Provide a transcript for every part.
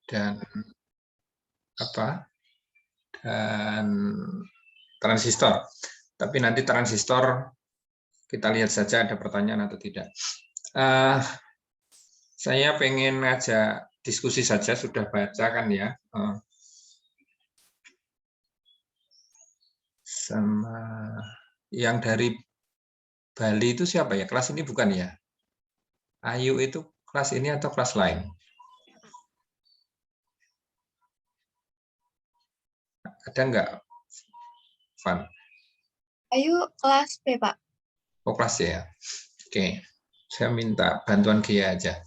dan dan transistor. Tapi nanti transistor kita lihat saja ada pertanyaan atau tidak. Saya pengen ngajak diskusi saja, sudah baca kan ya. Sama yang dari Bali itu siapa ya? Kelas ini bukan ya? Ayu itu kelas ini atau kelas lain? Ada nggak, Van? Ayu kelas B, Pak. Oh, kelas C ya. Oke, saya minta bantuan Gia aja.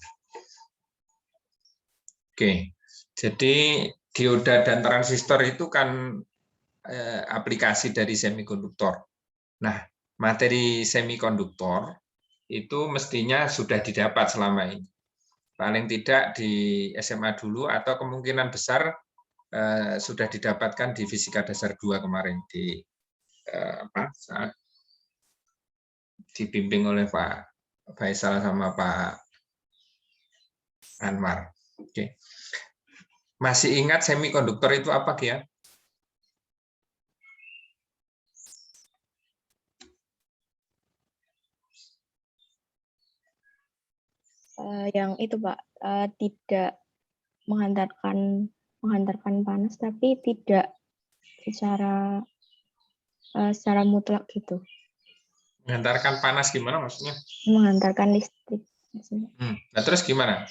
Oke, jadi dioda dan transistor itu kan aplikasi dari semikonduktor. Nah, materi semikonduktor itu mestinya sudah didapat selama ini. Paling tidak di SMA dulu atau kemungkinan besar sudah didapatkan di Fisika Dasar 2 kemarin di saat dibimbing oleh Pak Faisal sama Pak Anwar. Oke. Masih ingat semikonduktor itu apa, Gia? Yang itu, Pak, tidak menghantarkan panas, tapi tidak secara mutlak gitu. Menghantarkan panas gimana maksudnya? Menghantarkan listrik. Nah, terus gimana?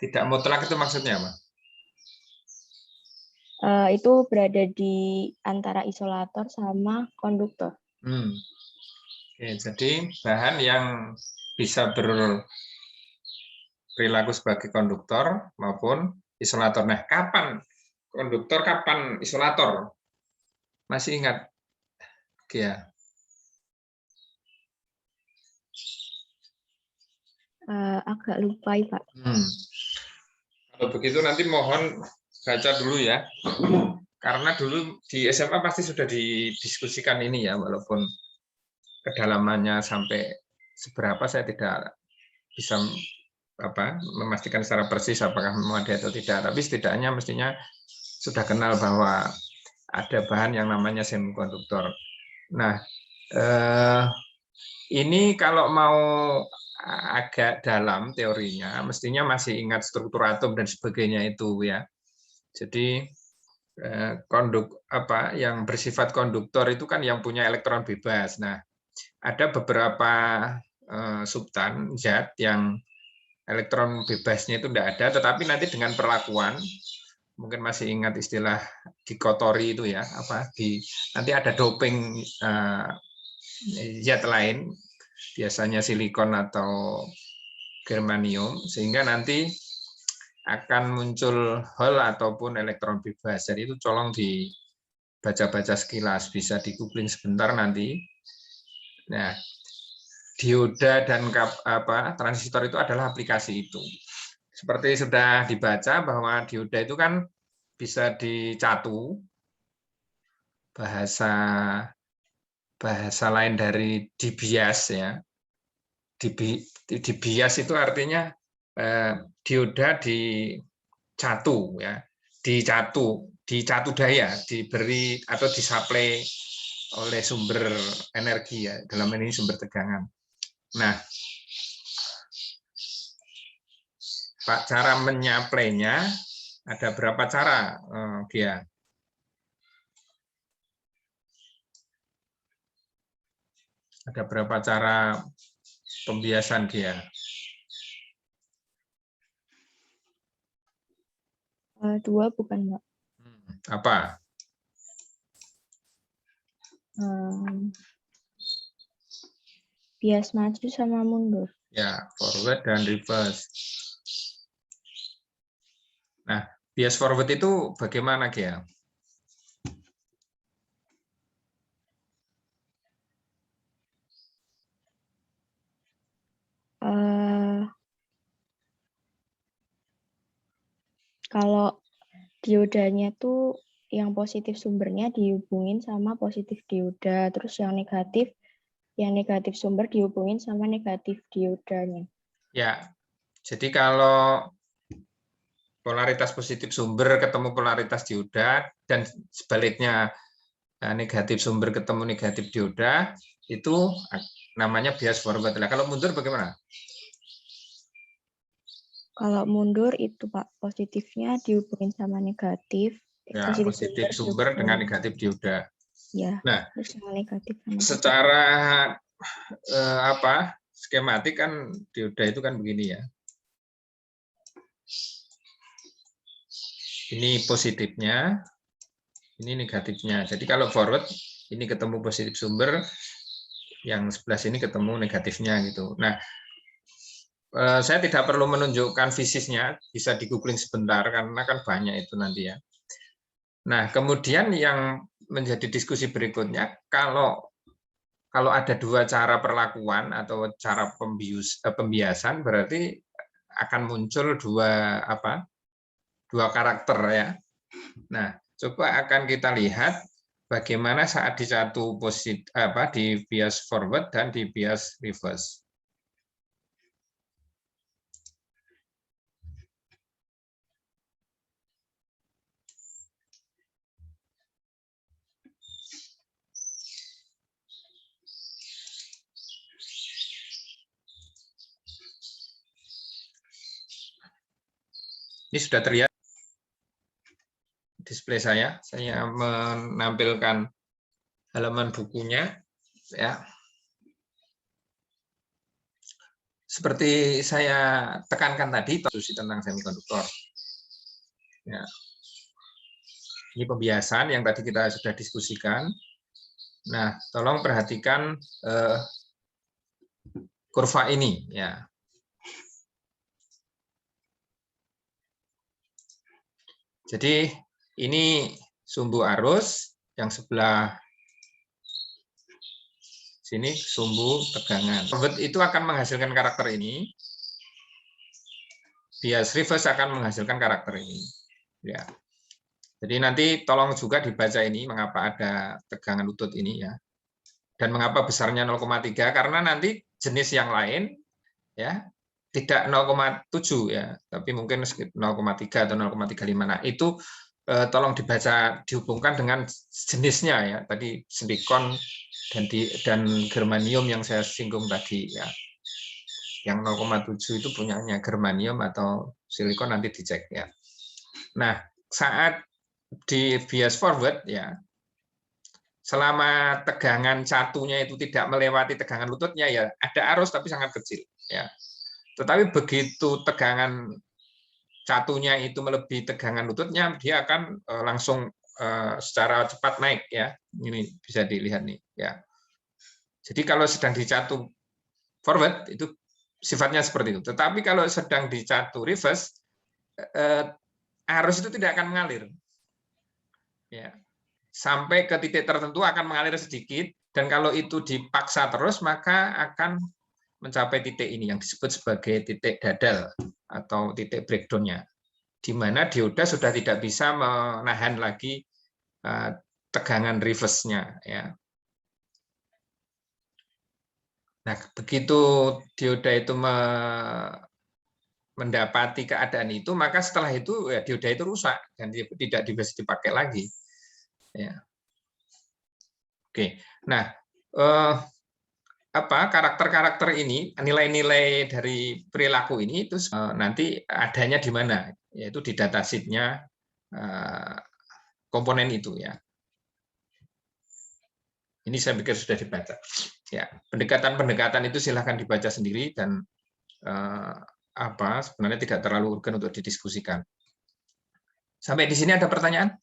Tidak mutlak itu maksudnya apa? Itu berada di antara isolator sama konduktor. Oke, jadi bahan yang bisa berperilaku sebagai konduktor maupun isolator. Nah, kapan konduktor, kapan isolator? Masih ingat? Gia? Agak lupa, Pak. Kalau begitu nanti mohon baca dulu ya. Karena dulu di SMA pasti sudah didiskusikan ini ya, walaupun kedalamannya sampai seberapa saya tidak bisa memastikan secara persis apakah memadai atau tidak. Tapi setidaknya mestinya sudah kenal bahwa ada bahan yang namanya semikonduktor. Nah, ini kalau mau agak dalam teorinya, mestinya masih ingat struktur atom dan sebagainya itu ya. Jadi yang bersifat konduktor itu kan yang punya elektron bebas. Nah, ada beberapa substan zat yang elektron bebasnya itu tidak ada, tetapi nanti dengan perlakuan, mungkin masih ingat istilah dikotori itu ya, nanti ada doping zat lain, biasanya silikon atau germanium, sehingga nanti akan muncul hole ataupun elektron bebas. Jadi itu tolong dibaca-baca sekilas, bisa di googling sebentar nanti. Nah, dioda dan transistor itu adalah aplikasi itu. Seperti sudah dibaca bahwa dioda itu kan bisa dicatu, bahasa lain dari dibias ya. Dibias itu artinya dioda dicatu ya, dicatu daya, diberi atau disuplai oleh sumber energi ya, dalam ini sumber tegangan. Nah, Pak, cara menyaplainya ada berapa cara, Gia? Ada berapa cara pembiasan, Gia? Dua bukan, Pak? Apa? Bias maju sama mundur. Ya, forward dan reverse. Nah, bias forward itu bagaimana, Gia? Kalau diodanya tuh yang positif sumbernya dihubungin sama positif dioda, terus yang negatif sumber dihubungin sama negatif diodanya. Ya, jadi kalau polaritas positif sumber ketemu polaritas dioda, dan sebaliknya negatif sumber ketemu negatif dioda, itu namanya bias forward. Nah, kalau mundur bagaimana? Kalau mundur itu Pak, positifnya dihubungin sama negatif, Ya, positif sumber dengan negatif dioda. Ya, Nah, terus yang negatif sama secara skematik kan dioda itu kan begini ya. Ini positifnya, ini negatifnya. Jadi kalau forward ini ketemu positif sumber, yang sebelah sini ketemu negatifnya gitu. Nah, saya tidak perlu menunjukkan fisisnya, bisa di googling sebentar karena kan banyak itu nanti ya. Nah, kemudian yang menjadi diskusi berikutnya, kalau ada dua cara perlakuan atau cara pembiasan, berarti akan muncul dua karakter ya. Nah, coba akan kita lihat bagaimana saat di satu di bias forward dan di bias reverse. Ini sudah terlihat display saya menampilkan halaman bukunya ya. Seperti saya tekankan tadi, diskusi tentang semikonduktor. Ya. Ini pembiasan yang tadi kita sudah diskusikan. Nah, tolong perhatikan kurva ini ya. Jadi ini sumbu arus, yang sebelah sini sumbu tegangan. Forward itu akan menghasilkan karakter ini. Bias reverse akan menghasilkan karakter ini. Ya. Jadi nanti tolong juga dibaca ini mengapa ada tegangan lutut ini ya. Dan mengapa besarnya 0,3, karena nanti jenis yang lain ya tidak 0,7 ya, tapi mungkin 0,3 atau 0,35. Nah, itu tolong dibaca dihubungkan dengan jenisnya ya. Tadi silikon dan germanium yang saya singgung tadi ya. Yang 0,7 itu punyanya germanium atau silikon, nanti dicek ya. Nah, saat di bias forward ya, selama tegangan catunya itu tidak melewati tegangan lututnya ya, ada arus tapi sangat kecil ya. Tetapi begitu tegangan catunya itu melebihi tegangan lututnya, dia akan langsung secara cepat naik ya. Ini bisa dilihat nih ya. Jadi kalau sedang di catu forward itu sifatnya seperti itu. Tetapi kalau sedang di catu reverse, arus itu tidak akan mengalir. Ya. Sampai ke titik tertentu akan mengalir sedikit, dan kalau itu dipaksa terus maka akan mencapai titik ini yang disebut sebagai titik dadal atau titik breakdown-nya, di mana dioda sudah tidak bisa menahan lagi tegangan reverse-nya ya. Nah, begitu dioda itu mendapati keadaan itu, maka setelah itu ya dioda itu rusak dan tidak bisa dipakai lagi ya. Oke. Nah, karakter-karakter ini, nilai-nilai dari perilaku ini itu nanti adanya di mana, yaitu di datasheet-nya komponen itu ya. Ini saya pikir sudah dibaca. Ya, pendekatan-pendekatan itu silahkan dibaca sendiri dan sebenarnya tidak terlalu urgen untuk didiskusikan. Sampai di sini ada pertanyaan?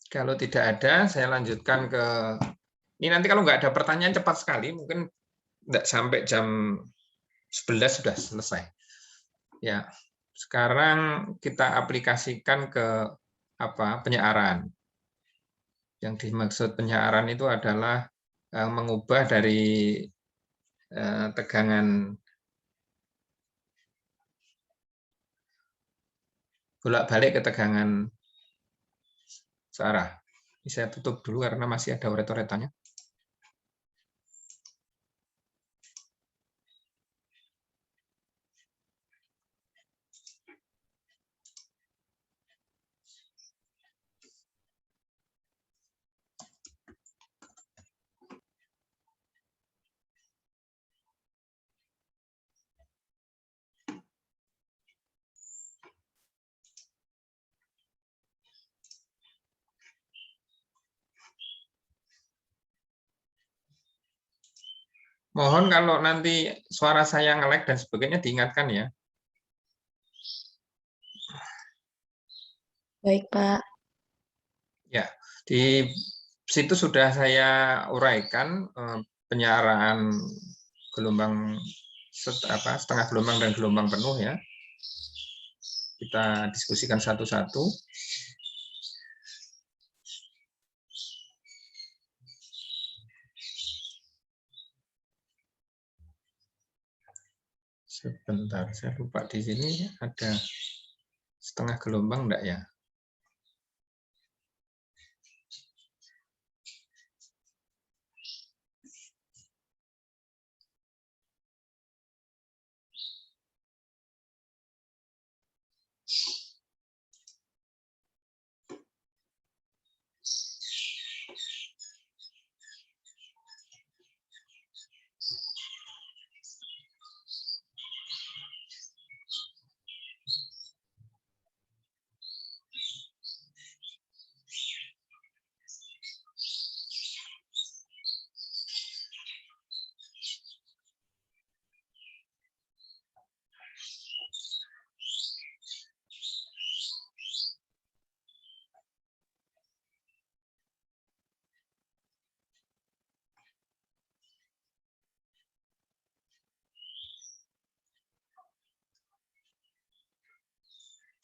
Kalau tidak ada, saya lanjutkan ke ini. Nanti kalau nggak ada pertanyaan cepat sekali, mungkin nggak sampai jam 11 sudah selesai. Ya, sekarang kita aplikasikan ke penyaaran. Yang dimaksud penyaaran itu adalah mengubah dari tegangan bolak-balik ke tegangan searah. Ini saya tutup dulu karena masih ada oret-oretannya. Mohon kalau nanti suara saya nge-lag dan sebagainya diingatkan ya. Baik, Pak. Ya, di situ sudah saya uraikan penyiaran gelombang setengah gelombang dan gelombang penuh ya. Kita diskusikan satu-satu. Sebentar, saya lupa di sini ada setengah gelombang enggak ya?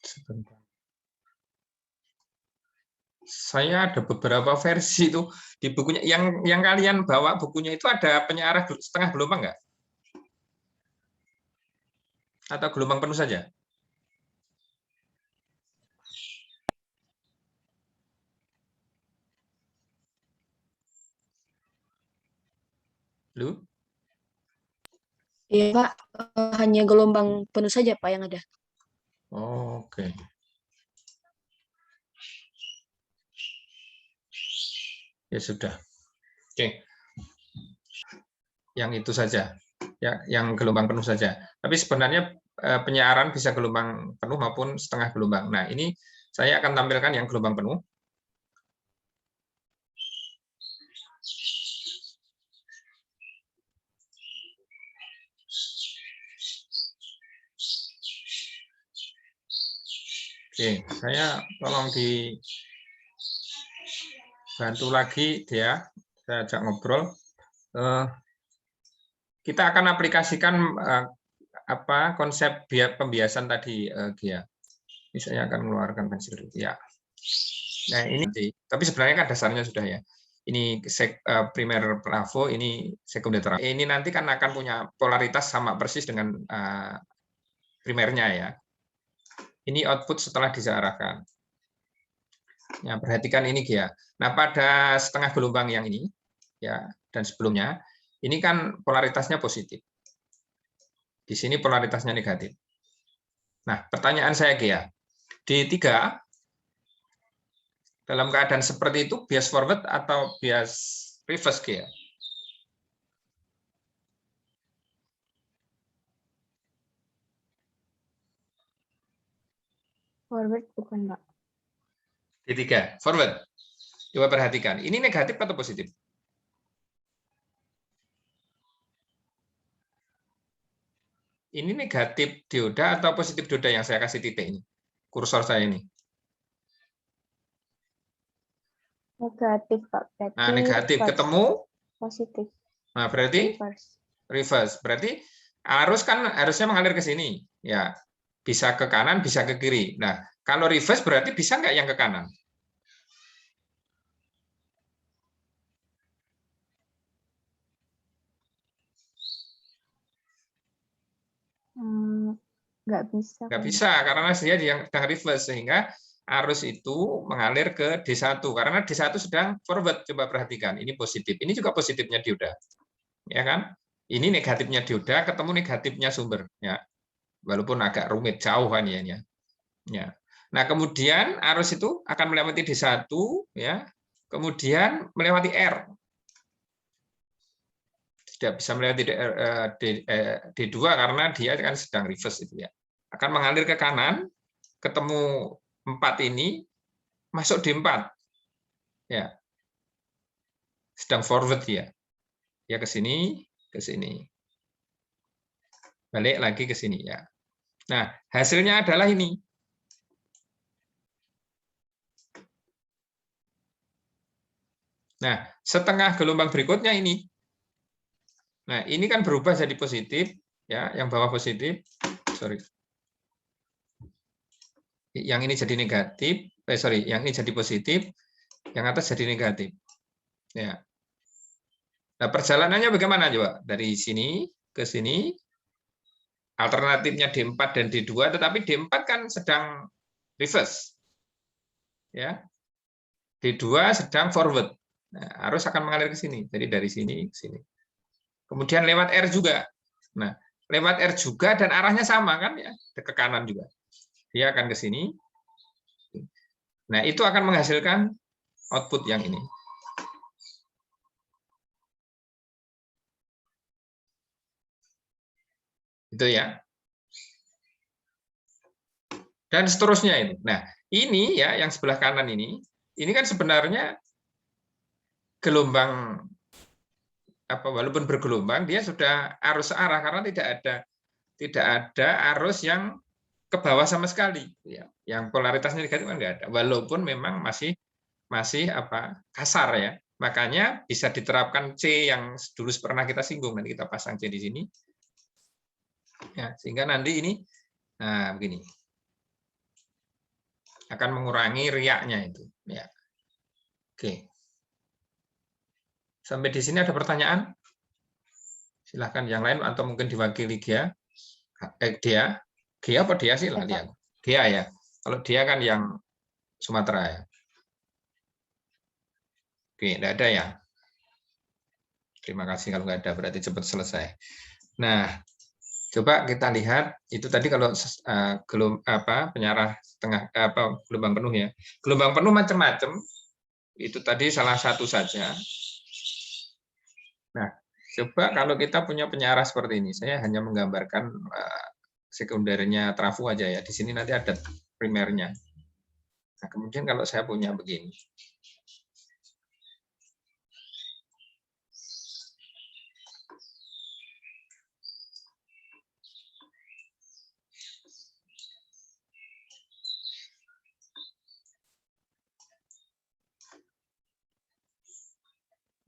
Sebentar. Saya ada beberapa versi itu di bukunya. Yang kalian bawa bukunya itu ada penyiaran setengah gelombang nggak? Atau gelombang penuh saja? Lu? Iya, Pak. Hanya gelombang penuh saja, Pak, yang ada. Oke. Ya sudah. Oke. Yang itu saja. Ya, yang gelombang penuh saja. Tapi sebenarnya penyiaran bisa gelombang penuh maupun setengah gelombang. Nah, ini saya akan tampilkan yang gelombang penuh. Oke, saya tolong dibantu lagi dia. Saya ajak ngobrol. Kita akan aplikasikan konsep pembiasan tadi, Gia. Ini saya akan mengeluarkan pensil. Ya. Nah ini, tapi sebenarnya kan dasarnya sudah ya. Ini primer plafo, ini sekunder terang. Ini nanti kan akan punya polaritas sama persis dengan primernya ya. Ini output setelah disearahkan. Ya, perhatikan ini Gia. Nah pada setengah gelombang yang ini ya dan sebelumnya, ini kan polaritasnya positif. Di sini polaritasnya negatif. Nah pertanyaan saya Gia, D3 dalam keadaan seperti itu bias forward atau bias reverse Gia? Forward bukan, Pak. D3 forward. Coba perhatikan, ini negatif atau positif? Ini negatif dioda atau positif dioda yang saya kasih titik ini? Kursor saya ini. Negatif, Pak. Berarti Nah, negatif reverse. ketemu Positif. Nah, berarti reverse. Berarti harusnya mengalir ke sini. Ya, bisa ke kanan, bisa ke kiri. Nah, kalau reverse berarti bisa nggak yang ke kanan? Nggak bisa. Nggak bisa, karena dia yang sedang reverse, sehingga arus itu mengalir ke D1. Karena D1 sedang forward, coba perhatikan. Ini positif. Ini juga positifnya dioda. Ya kan? Ini negatifnya dioda, ketemu negatifnya sumber. Ya. Walaupun agak rumit, jauh kan ya. Ya. Nah, kemudian arus itu akan melewati D1, ya, kemudian melewati R. Tidak bisa melewati D2 karena dia kan sedang reverse itu ya. Akan mengalir ke kanan, ketemu 4 ini, masuk D4. Ya. Sedang forward ya. Ya ke sini, ke sini. Balik lagi ke sini ya. Nah, hasilnya adalah ini. Nah, setengah gelombang berikutnya ini. Nah, ini kan berubah jadi positif, ya, yang bawah positif. Sorry. Yang ini jadi negatif, yang ini jadi positif, yang atas jadi negatif. Ya. Nah, perjalanannya bagaimana coba? Dari sini ke sini, alternatifnya D4 dan D2, tetapi D4 kan sedang reverse. Ya. D2 sedang forward. Nah, arus akan mengalir ke sini. Jadi dari sini ke sini. Kemudian lewat R juga. Nah, lewat R juga dan arahnya sama kan ya, ke kanan juga. Dia akan ke sini. Nah, itu akan menghasilkan output yang ini. Itu ya. Dan seterusnya ini. Nah, ini ya yang sebelah kanan ini kan sebenarnya gelombang walaupun bergelombang dia sudah arus searah karena tidak ada arus yang ke bawah sama sekali ya. Yang polaritasnya negatif kan nggak ada. Walaupun memang masih kasar ya. Makanya bisa diterapkan C yang dulu pernah kita singgung, nanti kita pasang C di sini. Ya, sehingga nanti ini begini. Akan mengurangi riaknya itu ya. Oke. Sampai di sini ada pertanyaan? Silahkan yang lain atau mungkin diwakili Gia. Dia apa dia sih lah dia? Dia ya. Kalau dia kan yang Sumatera ya. Oke, tidak ada ya. Terima kasih kalau nggak ada, berarti cepat selesai. Nah, coba kita lihat itu tadi kalau penyarah setengah gelombang penuh ya. Gelombang penuh macam-macam. Itu tadi salah satu saja. Nah, coba kalau kita punya penyarah seperti ini, saya hanya menggambarkan sekundernya trafo aja ya. Di sini nanti ada primernya. Nah, kemudian kalau saya punya begini.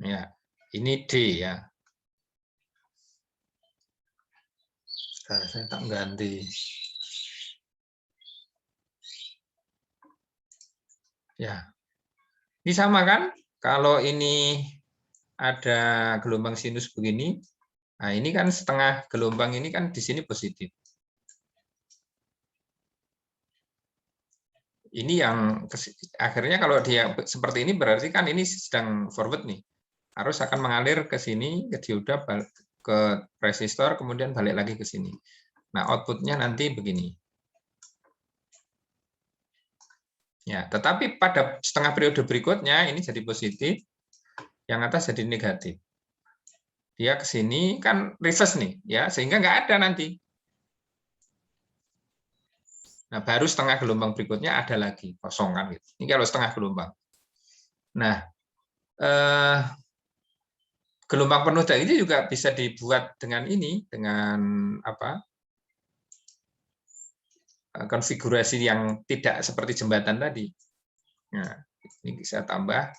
Ya, ini D ya. Saya tak ganti. Ya, ini sama kan? Kalau ini ada gelombang sinus begini, nah ini kan setengah gelombang ini kan di sini positif. Ini yang akhirnya kalau dia seperti ini berarti kan ini sedang forward nih. Arus akan mengalir ke sini, ke dioda, ke resistor, kemudian balik lagi ke sini. Nah, outputnya nanti begini. Ya, tetapi pada setengah periode berikutnya ini jadi positif, yang atas jadi negatif. Dia ke sini kan reverse nih, ya, sehingga nggak ada nanti. Nah, baru setengah gelombang berikutnya ada lagi kosong kan gitu. Ini kalau setengah gelombang. Nah, gelombang penuh tadi juga bisa dibuat dengan ini, dengan konfigurasi yang tidak seperti jembatan tadi. Nah, ini bisa tambah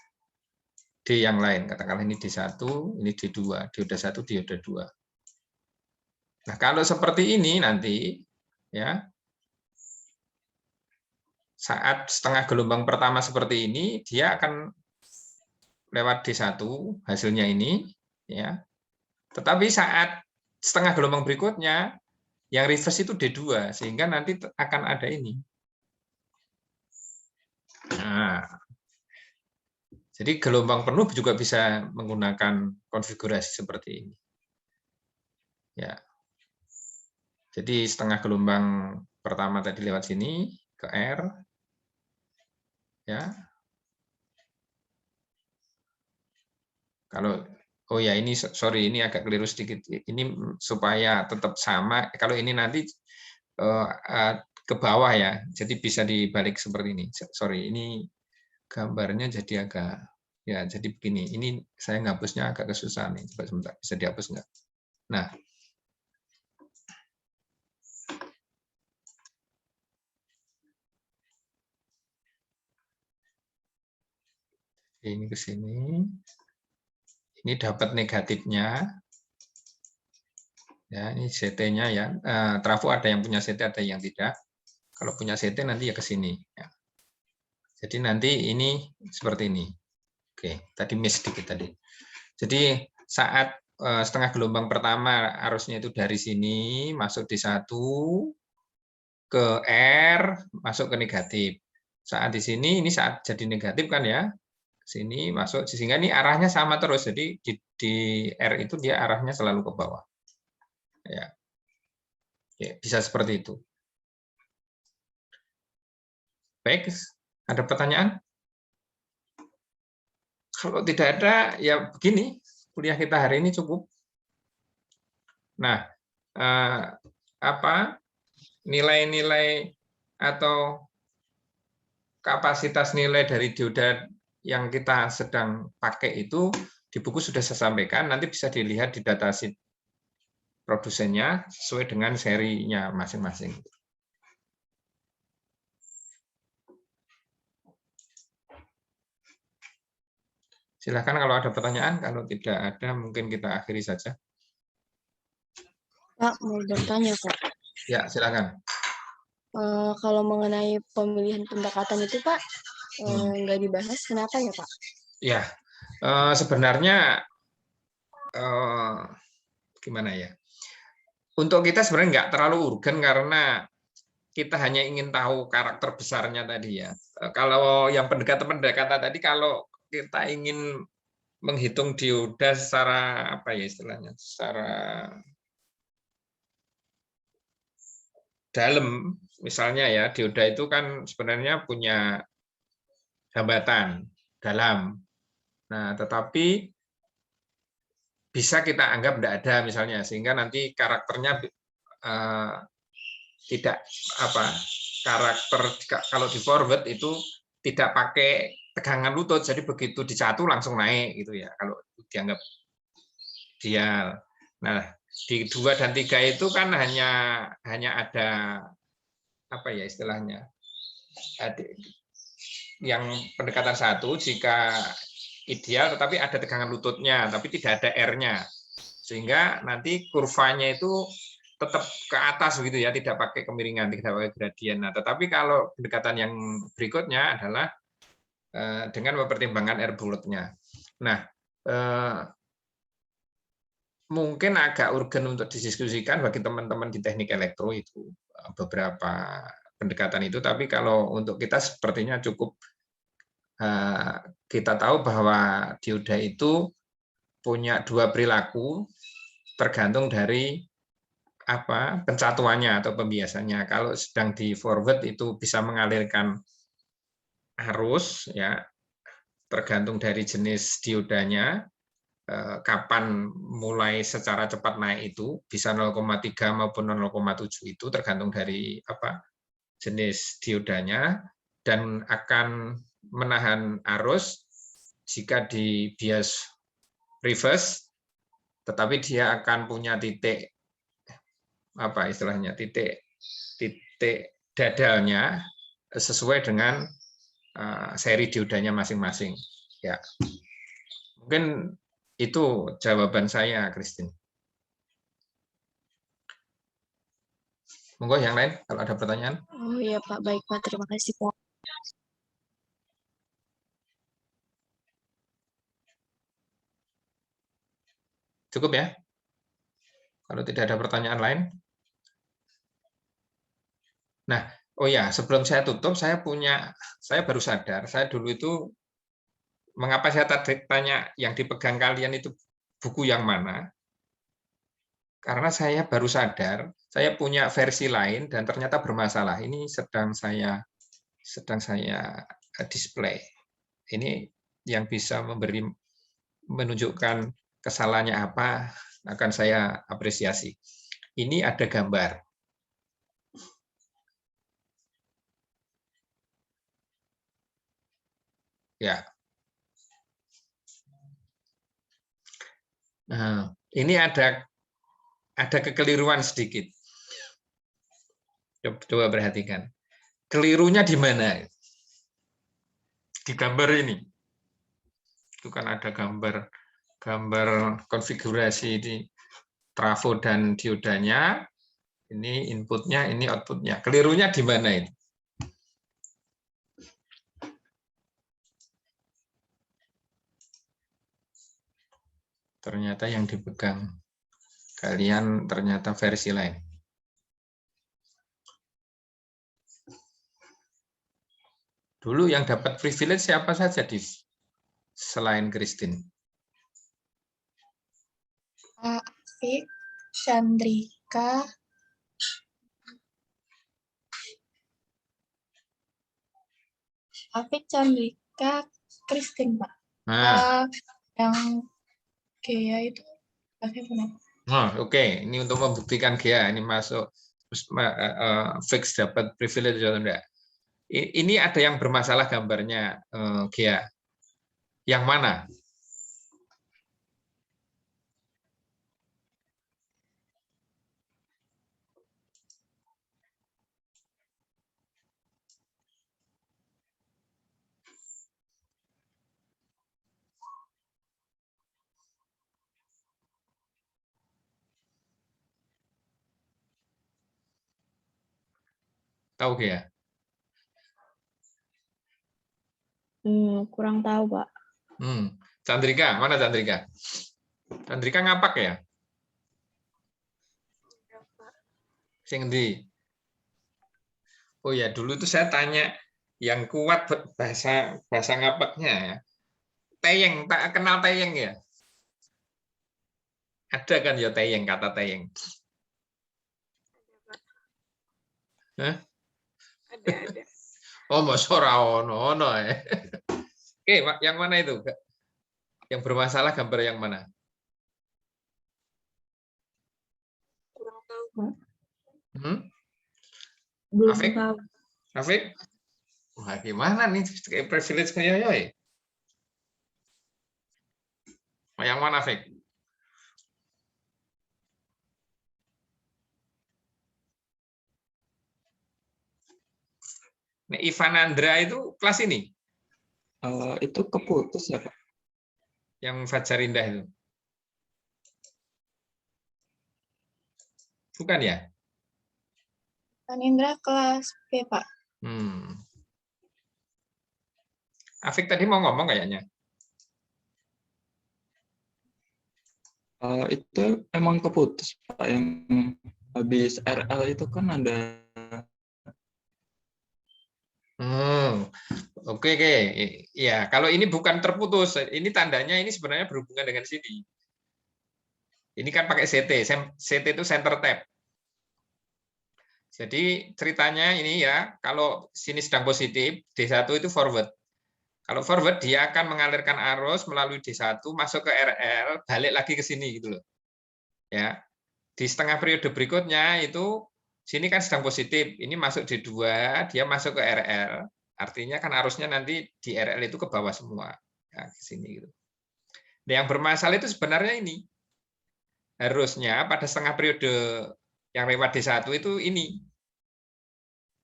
D yang lain, katakanlah ini D1, ini D2, dioda 1, dioda 2. Nah, kalau seperti ini nanti ya, saat setengah gelombang pertama seperti ini, dia akan lewat D1 hasilnya ini ya. Tetapi saat setengah gelombang berikutnya yang reverse itu D2 sehingga nanti akan ada ini. Nah, jadi gelombang penuh juga bisa menggunakan konfigurasi seperti ini. Ya. Jadi setengah gelombang pertama tadi lewat sini ke R. Ya. Kalau ini sorry ini agak keliru sedikit. Ini supaya tetap sama. Kalau ini nanti ke bawah ya. Jadi bisa dibalik seperti ini. Sorry, ini gambarnya jadi agak jadi begini. Ini saya ngapusnya agak kesusahan nih. Coba sebentar, bisa dihapus nggak? Nah, ini ke sini. Ini dapat negatifnya. Ya, ini CT-nya ya. Trafo ada yang punya CT, ada yang tidak. Kalau punya CT nanti ya ke sini. Ya. Jadi nanti ini seperti ini. Oke, tadi miss sedikit tadi. Jadi saat setengah gelombang pertama arusnya itu dari sini masuk di 1 ke R masuk ke negatif. Saat di sini ini saat jadi negatif kan ya. Sini masuk sehingga ini arahnya sama terus. Jadi di R itu dia arahnya selalu ke bawah. Ya. Ya, bisa seperti itu. Baik, ada pertanyaan? Kalau tidak ada, ya begini, kuliah kita hari ini cukup. Nah, apa nilai-nilai atau kapasitas nilai dari dioda yang kita sedang pakai itu di buku sudah saya sampaikan, nanti bisa dilihat di datasheet produsennya sesuai dengan serinya masing-masing. Silakan kalau ada pertanyaan, kalau tidak ada mungkin kita akhiri saja. Pak, mau bertanya, Pak. Ya, silakan. Kalau mengenai pemilihan pendekatan itu, Pak, nggak dibahas, kenapa ya, Pak? Ya, sebenarnya gimana ya? Untuk kita sebenarnya nggak terlalu urgen karena kita hanya ingin tahu karakter besarnya tadi ya. Kalau yang pendekatan-pendekatan tadi, kalau kita ingin menghitung dioda secara apa ya istilahnya, secara dalam, misalnya ya, dioda itu kan sebenarnya punya hambatan dalam. Nah, tetapi bisa kita anggap tidak ada misalnya, sehingga nanti karakternya tidak apa karakter kalau di forward itu tidak pakai tegangan lutut, jadi begitu dicatu langsung naik gitu ya kalau dianggap dial. Nah, di 2 dan 3 itu kan hanya ada apa ya istilahnya, yang pendekatan 1 jika ideal tetapi ada tegangan lututnya tapi tidak ada R-nya, sehingga nanti kurvanya itu tetap ke atas begitu ya, tidak pakai kemiringan, tidak pakai gradien. Nah, tetapi kalau pendekatan yang berikutnya adalah dengan mempertimbangkan R bulatnya. Nah, mungkin agak urgen untuk didiskusikan bagi teman-teman di teknik elektro itu beberapa pendekatan itu, tapi kalau untuk kita sepertinya cukup kita tahu bahwa dioda itu punya 2 perilaku tergantung dari apa pencatuannya atau pembiasannya. Kalau sedang di forward itu bisa mengalirkan arus ya, tergantung dari jenis diodanya, kapan mulai secara cepat naik itu bisa 0,3 maupun 0,7 itu tergantung dari apa jenis diodanya, dan akan menahan arus jika di bias reverse, tetapi dia akan punya titik apa istilahnya titik dadalnya sesuai dengan seri diodanya masing-masing. Ya, mungkin itu jawaban saya, Christine. Monggo yang lain kalau ada pertanyaan. Oh iya, Pak. Baik, Pak. Terima kasih, Pak. Cukup ya? Kalau tidak ada pertanyaan lain. Nah, oh ya, sebelum saya tutup, saya baru sadar, saya dulu itu, mengapa saya tanya yang dipegang kalian itu buku yang mana? Karena saya baru sadar, saya punya versi lain dan ternyata bermasalah. Ini sedang saya display. Ini yang bisa menunjukkan kesalahannya apa, akan saya apresiasi. Ini ada gambar. Ya. Nah, ini ada ada kekeliruan sedikit. Coba perhatikan. Kelirunya di mana? Di gambar ini. Itu kan ada gambar konfigurasi di trafo dan diodanya. Ini inputnya, ini outputnya. Kelirunya di mana ini? Ternyata yang dipegang kalian ternyata versi lain. Dulu yang dapat privilege siapa saja, Div? Selain Christine. Afik, Chandrika, Christine, Pak. Nah, Yang Gea itu pakai kenapa? Oke. Ini untuk membuktikan Gea ini masuk fix dapat privilege atau enggak. Ini ada yang bermasalah gambarnya Gea. Yang mana? Tahu Gea? Kurang tahu, Pak. Chandrika, mana Chandrika? Chandrika ngapak ya? Sing ndi? Oh ya, dulu tuh saya tanya yang kuat bahasa ngapaknya ya. Teyeng, tak kenal teyeng ya? Ada kan ya teyeng, kata teyeng? Hah? Ada. Oh, masa ora ono ya. Oke, yang mana itu? Yang bermasalah gambar yang mana? Kurang tahu, Pak. Belum Afik? tahu. Afik? Wah, gimana nih? Kayak privilege kayak ya? Yang mana, Afik? Nih, Ivan Andra itu kelas ini? Itu keputus ya, Pak? Yang Fajar Indah itu? Bukan ya? Indra kelas B, Pak. Afik tadi mau ngomong kayaknya. Itu emang keputus, Pak. Yang habis RL itu kan ada. Oke. Ya, kalau ini bukan terputus, ini tandanya ini sebenarnya berhubungan dengan sini. Ini kan pakai CT. CT itu center tab. Jadi ceritanya ini ya, kalau sini sedang positif, D1 itu forward. Kalau forward dia akan mengalirkan arus melalui D1 masuk ke RL, balik lagi ke sini gitu loh. Ya. Di setengah periode berikutnya itu sini kan sedang positif, ini masuk D2, dia masuk ke RL. Artinya kan arusnya nanti di RL itu ke bawah semua. Ya, ke sini gitu. Nah, yang bermasalah itu sebenarnya ini. Harusnya pada setengah periode yang lewat D1 itu ini.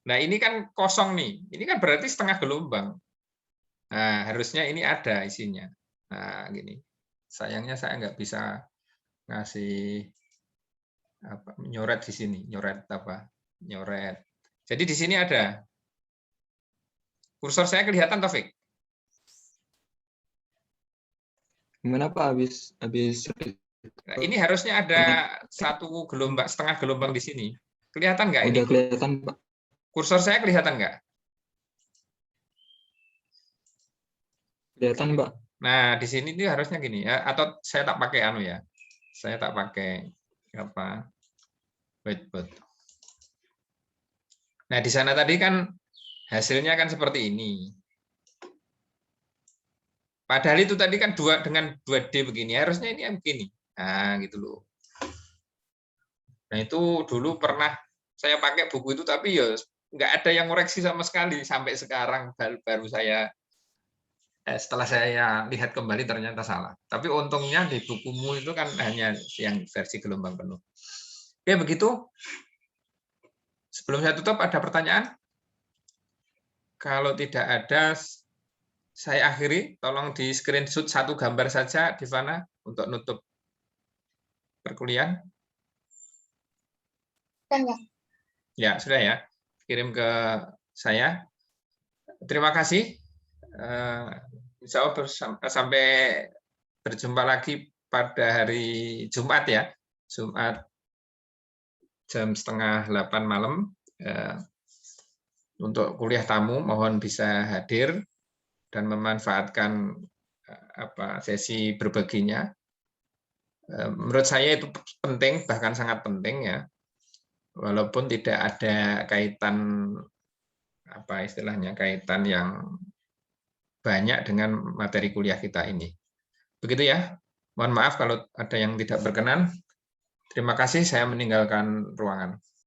Nah, ini kan kosong nih. Ini kan berarti setengah gelombang. Nah, harusnya ini ada isinya. Nah, gini. Sayangnya saya nggak bisa ngasih nyoret di sini. Nyoret. Jadi di sini ada. Kursor saya kelihatan, Taufik? Gimana, Pak? Habis Nah, ini harusnya ada satu gelombang, setengah gelombang di sini. Kelihatan nggak ini? Udah kelihatan, Pak. Kursor saya kelihatan nggak? Kelihatan, Pak. Nah, di sini itu harusnya gini ya, atau saya tak pakai anu ya. Saya tak pakai apa? Whiteboard. Nah, di sana tadi kan hasilnya kan seperti ini. Padahal itu tadi kan dengan 2D begini, harusnya ini yang begini. Nah, gitu loh. Nah, itu dulu pernah saya pakai buku itu, tapi ya nggak ada yang ngoreksi sama sekali. Sampai sekarang baru saya, setelah saya lihat kembali ternyata salah. Tapi untungnya di bukumu itu kan hanya yang versi gelombang penuh. Oke, begitu. Sebelum saya tutup, ada pertanyaan? Kalau tidak ada, saya akhiri. Tolong di screenshot satu gambar saja, Divana, untuk nutup perkuliahan. Enggak. Ya, sudah ya. Kirim ke saya. Terima kasih. Insya Allah sampai berjumpa lagi pada hari Jumat ya. Jumat jam 7:30 malam. Untuk kuliah tamu, mohon bisa hadir dan memanfaatkan sesi berbaginya. Menurut saya itu penting, bahkan sangat penting ya. Walaupun tidak ada kaitan kaitan yang banyak dengan materi kuliah kita ini. Begitu ya. Mohon maaf kalau ada yang tidak berkenan. Terima kasih, saya meninggalkan ruangan.